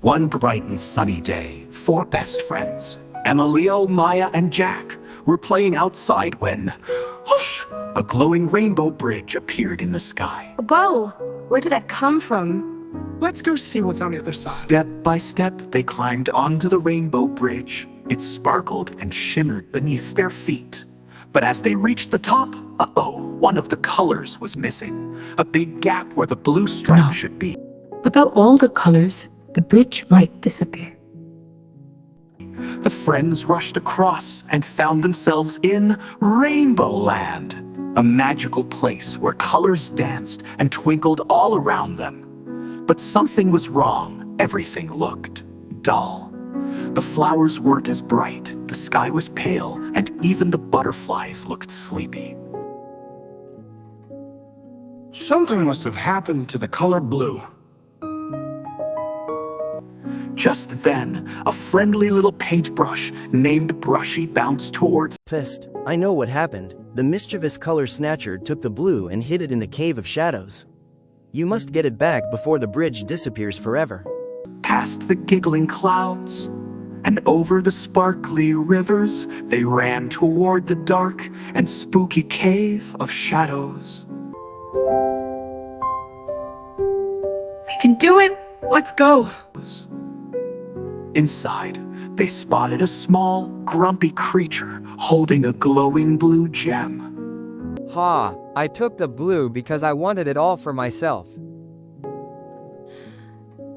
One bright and sunny day, four best friends, Emilio, Maya, and Jack, were playing outside when, whoosh, a glowing rainbow bridge appeared in the sky. Whoa! Where did that come from? Let's go see what's on the other side. Step by step, they climbed onto the rainbow bridge. It sparkled and shimmered beneath their feet. But as they reached the top, one of the colors was missing. A big gap where the blue stripe should be. Without all the colors, the bridge might disappear. The friends rushed across and found themselves in Rainbow Land, a magical place where colors danced and twinkled all around them. But something was wrong. Everything looked dull. The flowers weren't as bright, the sky was pale, and even the butterflies looked sleepy. Something must have happened to the color blue. Just then, a friendly little paintbrush named Brushy bounced toward. Pissed, I know what happened. The mischievous color snatcher took the blue and hid it in the cave of shadows. You must get it back before the bridge disappears forever. Past the giggling clouds and over the sparkly rivers, they ran toward the dark and spooky cave of shadows. We can do it! Let's go! Inside, they spotted a small, grumpy creature holding a glowing blue gem. Ha! I took the blue because I wanted it all for myself.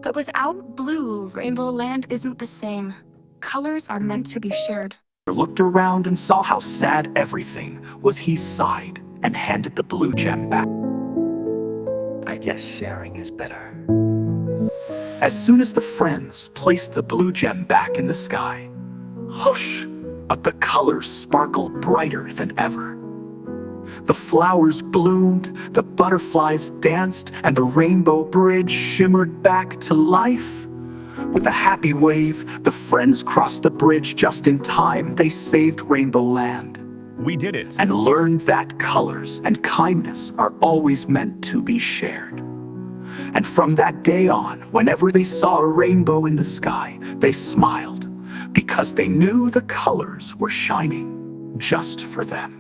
But without blue, Rainbow Land isn't the same. Colors are meant to be shared. He looked around and saw how sad everything was. He sighed and handed the blue gem back. I guess sharing is better. As soon as the friends placed the blue gem back in the sky, whoosh, the colors sparkled brighter than ever. The flowers bloomed, the butterflies danced, and the rainbow bridge shimmered back to life. With a happy wave, the friends crossed the bridge just in time. They saved Rainbow Land. We did it! And learned that colors and kindness are always meant to be shared. And from that day on, whenever they saw a rainbow in the sky, they smiled, because they knew the colors were shining just for them.